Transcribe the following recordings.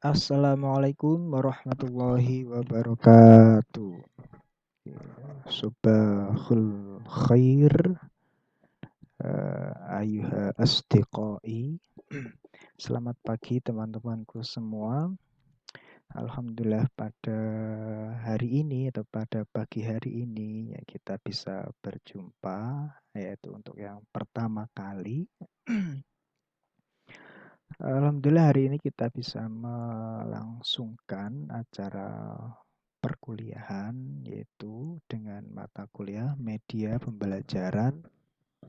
Assalamualaikum warahmatullahi wabarakatuh. Subahul khair, ayuha asdiqai. Selamat pagi teman-temanku semua. Alhamdulillah pada hari ini atau pada pagi hari ini ya kita bisa berjumpa yaitu untuk yang pertama kali. Alhamdulillah hari ini kita bisa melangsungkan acara perkuliahan yaitu dengan mata kuliah media pembelajaran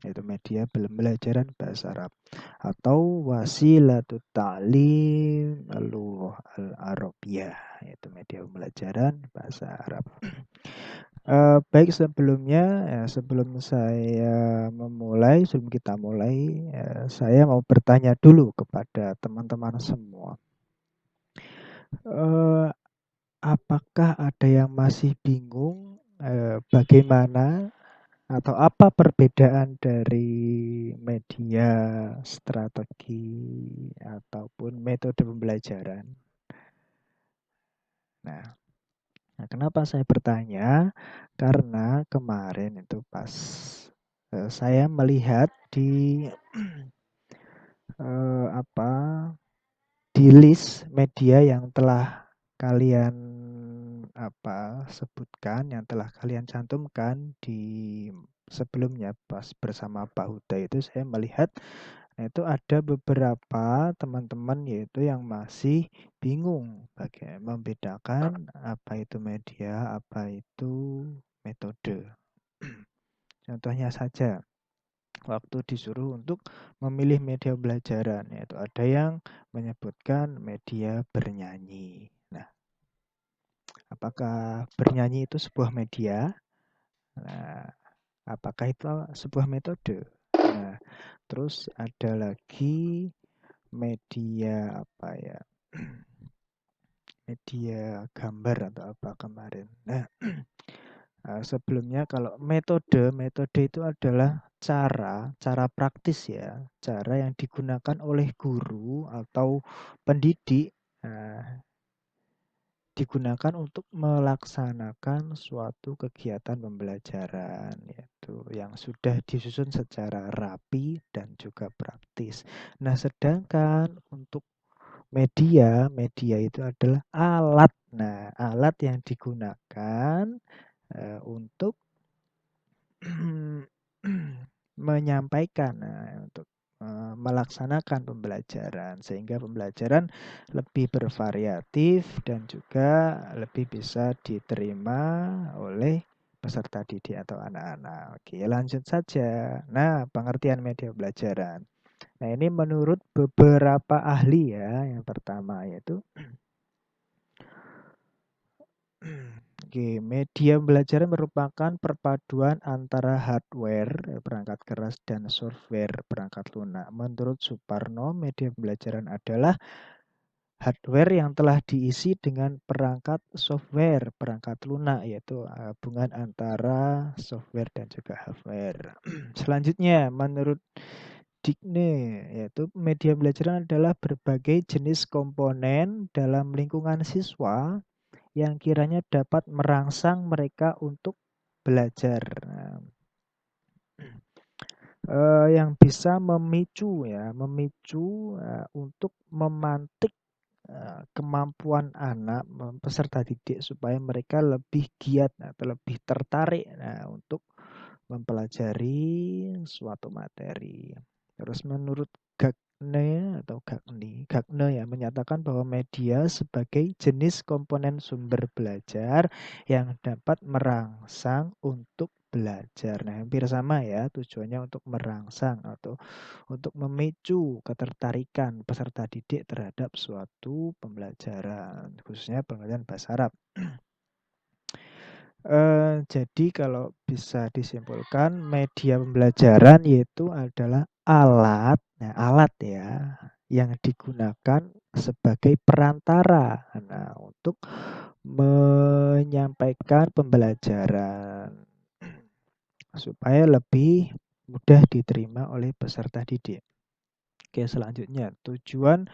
yaitu media pembelajaran bahasa Arab atau wasilatut ta'lim al-lughah al-arabiyah yaitu media pembelajaran bahasa Arab. Baik sebelumnya sebelum saya memulai, sebelum kita mulai, saya mau bertanya dulu kepada teman-teman semua. Apakah ada yang masih bingung bagaimana atau apa perbedaan dari media, strategi, ataupun metode pembelajaran? Nah, kenapa saya bertanya? Karena kemarin itu pas saya melihat di apa di list media yang telah kalian sebutkan, yang telah kalian cantumkan di sebelumnya pas bersama Pak Huda itu saya melihat itu ada beberapa teman-teman yaitu yang masih bingung bagaimana membedakan apa itu media, apa itu metode. Contohnya saja, waktu disuruh untuk memilih media pembelajaran, yaitu ada yang menyebutkan media bernyanyi. Nah, apakah bernyanyi itu sebuah media? Nah, apakah itu sebuah metode? Nah, terus ada lagi media apa ya? Media gambar atau apa kemarin. Nah, sebelumnya kalau metode itu adalah cara praktis ya, cara yang digunakan oleh guru atau pendidik, digunakan untuk melaksanakan suatu kegiatan pembelajaran, yaitu yang sudah disusun secara rapi dan juga praktis. Nah, sedangkan untuk media itu adalah alat. Nah, alat yang digunakan untuk menyampaikan, untuk melaksanakan pembelajaran sehingga pembelajaran lebih bervariatif dan juga lebih bisa diterima oleh peserta didik atau anak-anak. Oke, lanjut saja. Nah, pengertian media pembelajaran. Nah, ini menurut beberapa ahli ya. Yang pertama yaitu Oke, media pembelajaran merupakan perpaduan antara hardware, perangkat keras, dan software, perangkat lunak. Menurut Suparno, media pembelajaran adalah hardware yang telah diisi dengan perangkat software, perangkat lunak, yaitu gabungan antara software dan juga hardware. Selanjutnya, menurut Digne, yaitu media pembelajaran adalah berbagai jenis komponen dalam lingkungan siswa yang kiranya dapat merangsang mereka untuk belajar. Nah, yang bisa memicu untuk memantik kemampuan anak peserta didik supaya mereka lebih giat atau lebih tertarik untuk mempelajari suatu materi. Terus menurut Gagne ya menyatakan bahwa media sebagai jenis komponen sumber belajar yang dapat merangsang untuk belajar. Nah, hampir sama ya tujuannya untuk merangsang atau untuk memicu ketertarikan peserta didik terhadap suatu pembelajaran, khususnya pembelajaran bahasa Arab. Jadi kalau bisa disimpulkan media pembelajaran yaitu adalah alat, alat ya yang digunakan sebagai perantara untuk menyampaikan pembelajaran supaya lebih mudah diterima oleh peserta didik. Oke, selanjutnya tujuan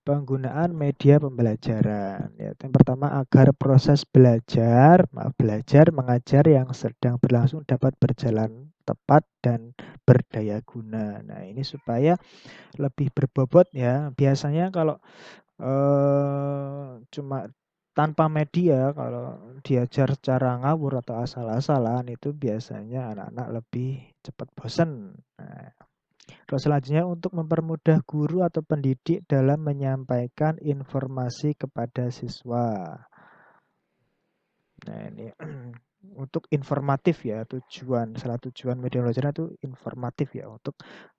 Penggunaan media pembelajaran. Ya, yang pertama agar proses belajar mengajar yang sedang berlangsung dapat berjalan tepat dan berdaya guna. Nah, ini supaya lebih berbobot ya. Biasanya kalau cuma tanpa media, kalau diajar secara ngawur atau asal-asalan itu biasanya anak-anak lebih cepat bosan. Nah, terus selanjutnya untuk mempermudah guru atau pendidik dalam menyampaikan informasi kepada siswa. Nah, ini untuk informatif ya, salah tujuan media pembelajaran itu informatif ya, untuk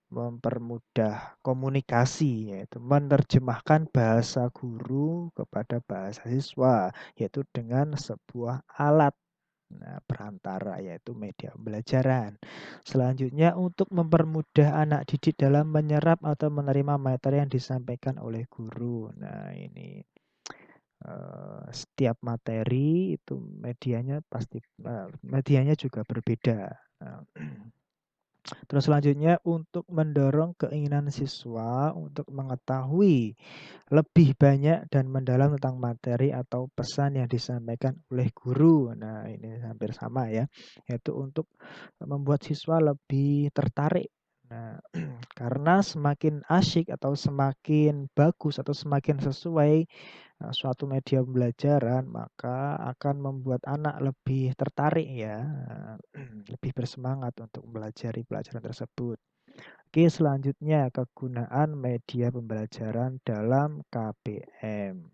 mempermudah komunikasi, yaitu menerjemahkan bahasa guru kepada bahasa siswa, yaitu dengan sebuah alat. Nah, perantara yaitu media pembelajaran. Selanjutnya untuk mempermudah anak didik dalam menyerap atau menerima materi yang disampaikan oleh guru. Nah, ini setiap materi itu medianya juga berbeda. Nah, terus selanjutnya untuk mendorong keinginan siswa untuk mengetahui lebih banyak dan mendalam tentang materi atau pesan yang disampaikan oleh guru. Nah, ini hampir sama ya, yaitu untuk membuat siswa lebih tertarik. Nah, karena semakin asyik atau semakin bagus atau semakin sesuai suatu media pembelajaran, maka akan membuat anak lebih tertarik ya, lebih bersemangat untuk mempelajari pelajaran tersebut. Oke, selanjutnya kegunaan media pembelajaran dalam KBM.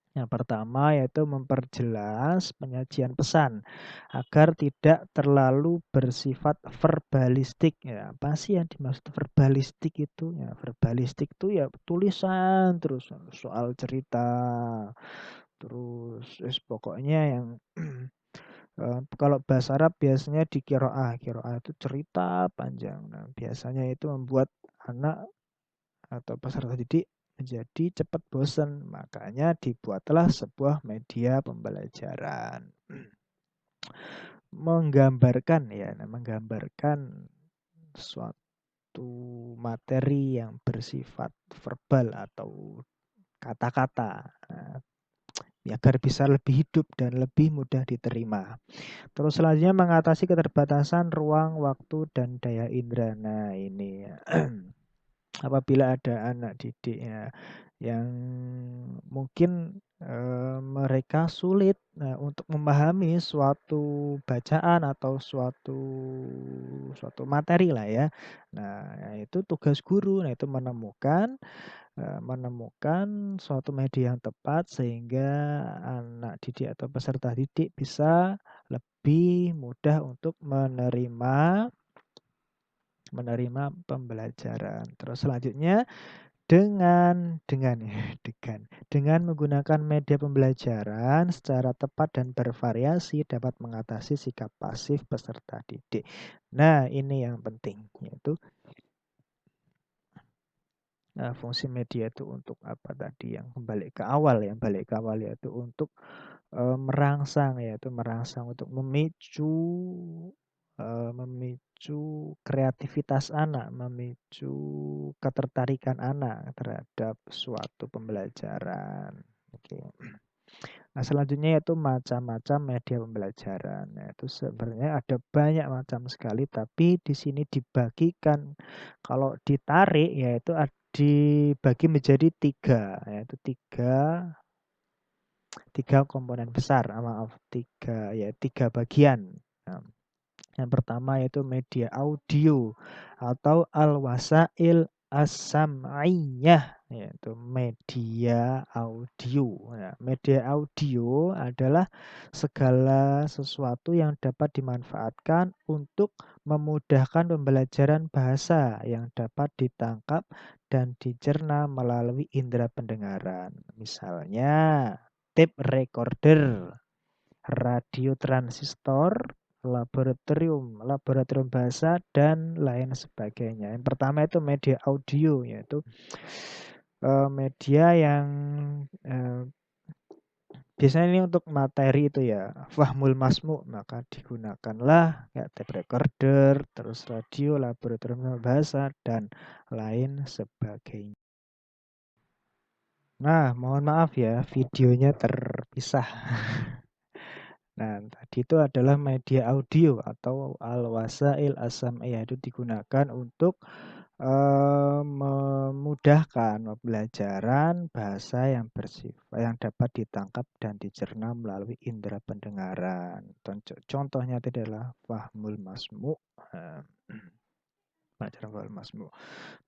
Yang pertama yaitu memperjelas penyajian pesan agar tidak terlalu bersifat verbalistik ya. Apa sih yang dimaksud verbalistik itu? Ya, verbalistik itu ya tulisan terus soal cerita. Terus pokoknya yang kalau bahasa Arab biasanya di kiroah. Kiroah itu cerita panjang. Nah, biasanya itu membuat anak atau peserta didik menjadi cepat bosan. Makanya dibuatlah sebuah media pembelajaran. Menggambarkan ya, menggambarkan suatu materi yang bersifat verbal atau kata-kata. Nah, agar bisa lebih hidup dan lebih mudah diterima. Terus selanjutnya mengatasi keterbatasan ruang, waktu, dan daya indera. Nah, ini apabila ada anak didik ya, yang mungkin mereka sulit untuk memahami suatu bacaan atau suatu materi lah ya. Nah, itu tugas guru, nah itu menemukan suatu media yang tepat sehingga anak didik atau peserta didik bisa lebih mudah untuk menerima pembelajaran. Terus selanjutnya dengan menggunakan media pembelajaran secara tepat dan bervariasi dapat mengatasi sikap pasif peserta didik. Nah, ini yang penting, yaitu fungsi media itu untuk apa tadi, yang balik ke awal yaitu untuk merangsang untuk memicu kreativitas anak, memicu ketertarikan anak terhadap suatu pembelajaran. Oke. Nah, selanjutnya yaitu macam-macam media pembelajaran. Nah, itu sebenarnya ada banyak macam sekali, tapi di sini dibagikan, kalau ditarik yaitu dibagi menjadi tiga komponen besar, tiga bagian. Nah, yang pertama yaitu media audio atau al-wasail as-sam'iyah, yaitu media audio. Nah, media audio adalah segala sesuatu yang dapat dimanfaatkan untuk memudahkan pembelajaran bahasa yang dapat ditangkap dan dicerna melalui indera pendengaran. Misalnya tape recorder, radio transistor, laboratorium bahasa, dan lain sebagainya. Yang pertama itu media audio, yaitu media yang biasanya ini untuk materi itu ya, fahmul masmu, maka digunakanlah kayak tape recorder, terus radio, laboratorium bahasa, dan lain sebagainya. Nah, mohon maaf ya, videonya terpisah. Nah, tadi itu adalah media audio atau al-wasail as-sam'iyah itu digunakan untuk memudahkan pembelajaran bahasa yang bersifat yang dapat ditangkap dan dicerna melalui indera pendengaran. Contohnya itu adalah fahmul masmu, eh, pelajaran fahmul masmu.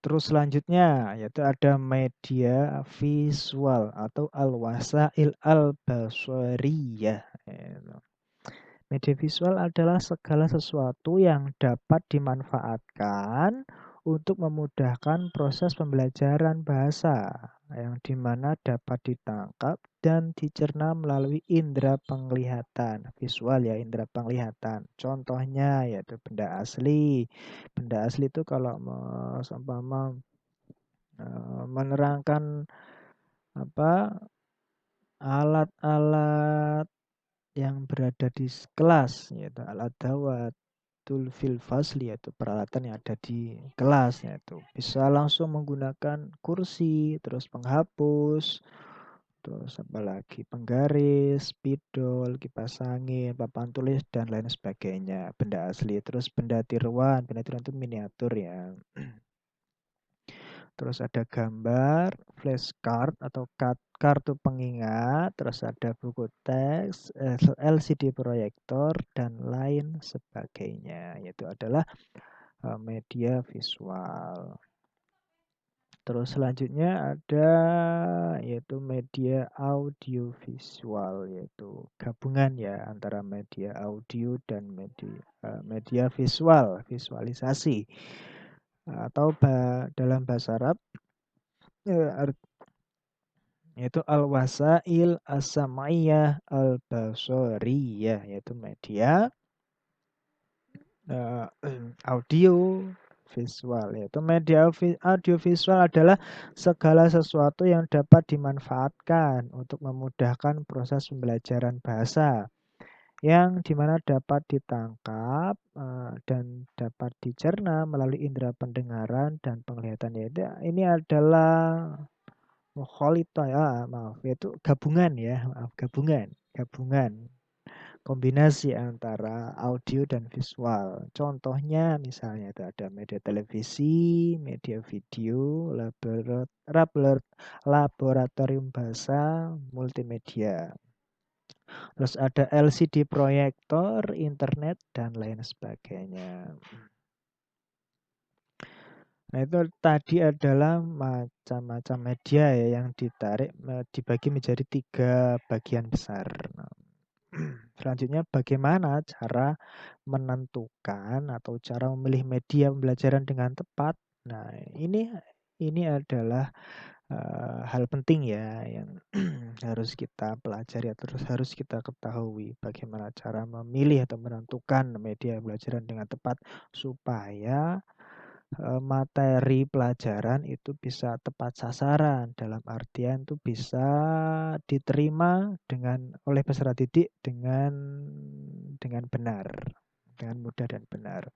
Terus selanjutnya yaitu ada media visual atau al-wasail al-basariyah. Media visual adalah segala sesuatu yang dapat dimanfaatkan untuk memudahkan proses pembelajaran bahasa, yang dimana dapat ditangkap dan dicerna melalui indera penglihatan. Visual ya, indera penglihatan. Contohnya yaitu benda asli. Benda asli itu kalau seumpama menerangkan apa alat-alat yang berada di kelas, yaitu alat dawat fil fasli, yaitu peralatan yang ada di kelas, yaitu bisa langsung menggunakan kursi, terus penghapus, terus apa lagi, penggaris, spidol, kipas angin, papan tulis dan lain sebagainya. Benda asli. Terus benda tiruan itu miniatur ya. Terus ada gambar, flashcard atau kartu pengingat, terus ada buku teks, LCD proyektor, dan lain sebagainya. Yaitu adalah media visual. Terus selanjutnya ada yaitu media audiovisual, yaitu gabungan ya antara media audio dan media visual, visualisasi. Atau dalam bahasa Arab yaitu al-wasail as-sam'iyah al-basariyah, yaitu media eh, audio visual, yaitu media audio visual adalah segala sesuatu yang dapat dimanfaatkan untuk memudahkan proses pembelajaran bahasa, yang dimana dapat ditangkap dan dapat dicerna melalui indera pendengaran dan penglihatan. Yaitu ini adalah mukhalithah ya, maaf, yaitu gabungan ya, maaf, gabungan kombinasi antara audio dan visual. Contohnya misalnya itu ada media televisi, media video, laboratorium bahasa, multimedia. Terus ada LCD proyektor, internet, dan lain sebagainya. Nah, itu tadi adalah macam-macam media ya yang dibagi menjadi 3 bagian besar. Nah, selanjutnya bagaimana cara menentukan atau cara memilih media pembelajaran dengan tepat. Nah, ini adalah hal penting ya yang harus kita pelajari atau harus kita ketahui bagaimana cara memilih atau menentukan media pembelajaran dengan tepat supaya materi pelajaran itu bisa tepat sasaran, dalam artian itu bisa diterima oleh peserta didik dengan benar, dengan mudah dan benar.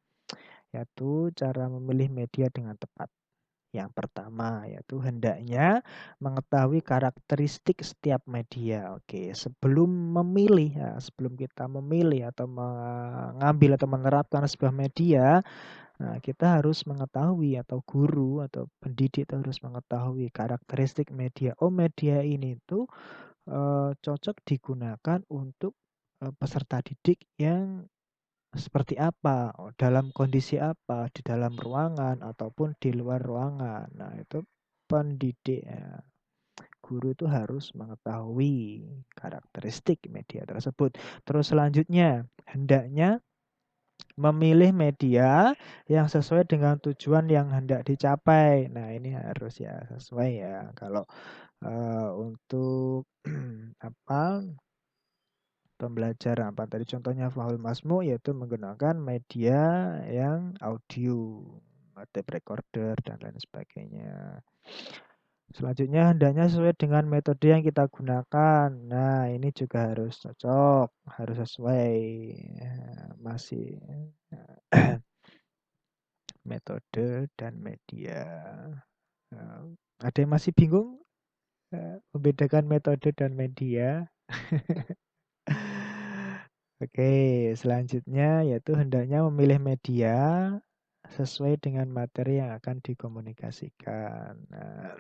Yaitu cara memilih media dengan tepat. Yang pertama yaitu hendaknya mengetahui karakteristik setiap media. Oke, sebelum kita memilih atau mengambil atau menerapkan sebuah media, nah, kita harus mengetahui atau guru atau pendidik itu harus mengetahui karakteristik media. Oh, media ini tuh cocok digunakan untuk peserta didik yang seperti apa, dalam kondisi apa, di dalam ruangan ataupun di luar ruangan. Nah, itu pendidik ya, guru itu harus mengetahui karakteristik media tersebut. Terus selanjutnya, hendaknya memilih media yang sesuai dengan tujuan yang hendak dicapai. Nah, ini harus ya sesuai ya. Kalau untuk apa pembelajaran apa tadi contohnya Fahul Masmu yaitu menggunakan media yang audio, tape recorder dan lain sebagainya. Selanjutnya hendaknya sesuai dengan metode yang kita gunakan. Nah, ini juga harus cocok, harus sesuai masih metode dan media. Ada yang masih bingung? Membedakan metode dan media. Oke, selanjutnya yaitu hendaknya memilih media sesuai dengan materi yang akan dikomunikasikan. Nah,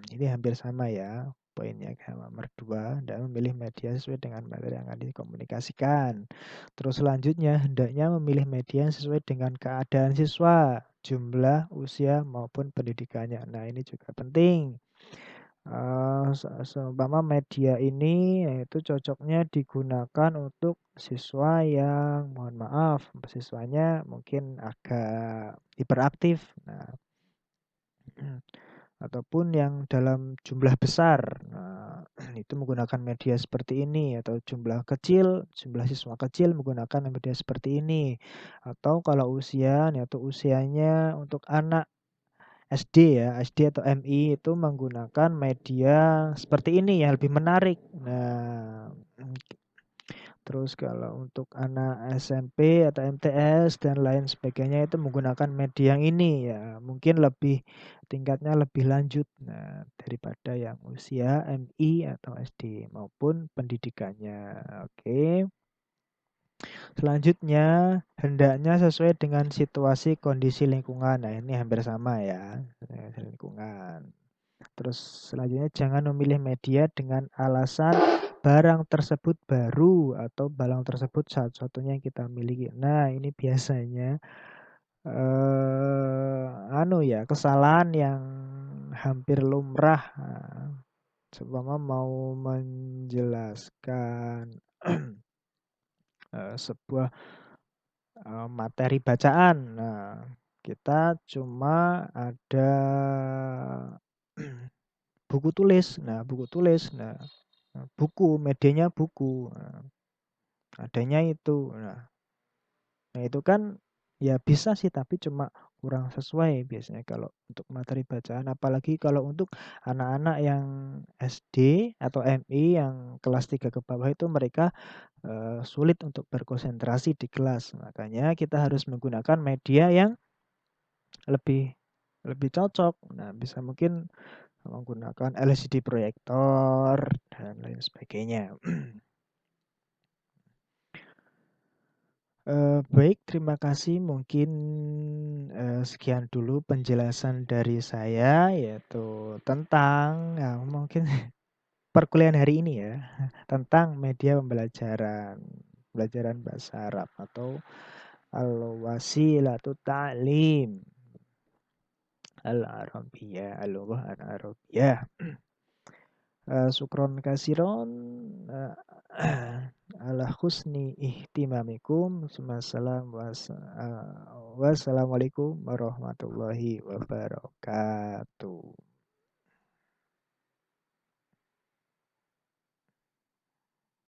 ini hampir sama ya poinnya kayak nomor 2 dan memilih media sesuai dengan materi yang akan dikomunikasikan. Terus selanjutnya hendaknya memilih media yang sesuai dengan keadaan siswa, jumlah, usia maupun pendidikannya. Nah, ini juga penting. Seumpama media ini itu cocoknya digunakan untuk siswa yang mohon maaf, siswanya mungkin agak hiperaktif. Nah, ataupun yang dalam jumlah besar. Nah, itu menggunakan media seperti ini atau jumlah kecil, jumlah siswa kecil menggunakan media seperti ini. Atau kalau usia, yaitu usianya untuk anak SD ya, SD atau MI itu menggunakan media seperti ini yang lebih menarik. Nah, terus kalau untuk anak SMP atau MTS dan lain sebagainya itu menggunakan media yang ini ya, mungkin lebih tingkatnya lebih lanjut. Nah, daripada yang usia MI atau SD maupun pendidikannya. Oke. Selanjutnya, hendaknya sesuai dengan situasi kondisi lingkungan. Nah, ini hampir sama ya, lingkungan. Terus selanjutnya jangan memilih media dengan alasan barang tersebut baru atau barang tersebut satu-satunya yang kita miliki. Nah, ini biasanya anu ya, kesalahan yang hampir lumrah. Nah, seumpama mau menjelaskan sebuah materi bacaan. Nah, kita cuma ada buku tulis. Nah, buku tulis. Nah, buku, medianya buku. Nah, adanya itu. Nah, itu kan ya bisa sih, tapi cuma kurang sesuai biasanya kalau untuk materi bacaan. Apalagi kalau untuk anak-anak yang SD atau MI yang kelas 3 ke bawah itu mereka sulit untuk berkonsentrasi di kelas. Makanya kita harus menggunakan media yang lebih lebih cocok. Nah, bisa mungkin menggunakan LCD proyektor dan lain sebagainya. Baik, terima kasih. Mungkin sekian dulu penjelasan dari saya, yaitu tentang ya, mungkin perkuliahan hari ini ya, tentang media pembelajaran, pembelajaran bahasa Arab atau al-wasilatut ta'lim al-Arabiyyah, al-lughah al-Arabiyyah. Syukron kasiron ala husni ihtimamikum. Wassalamualaikum warahmatullahi wabarakatuh.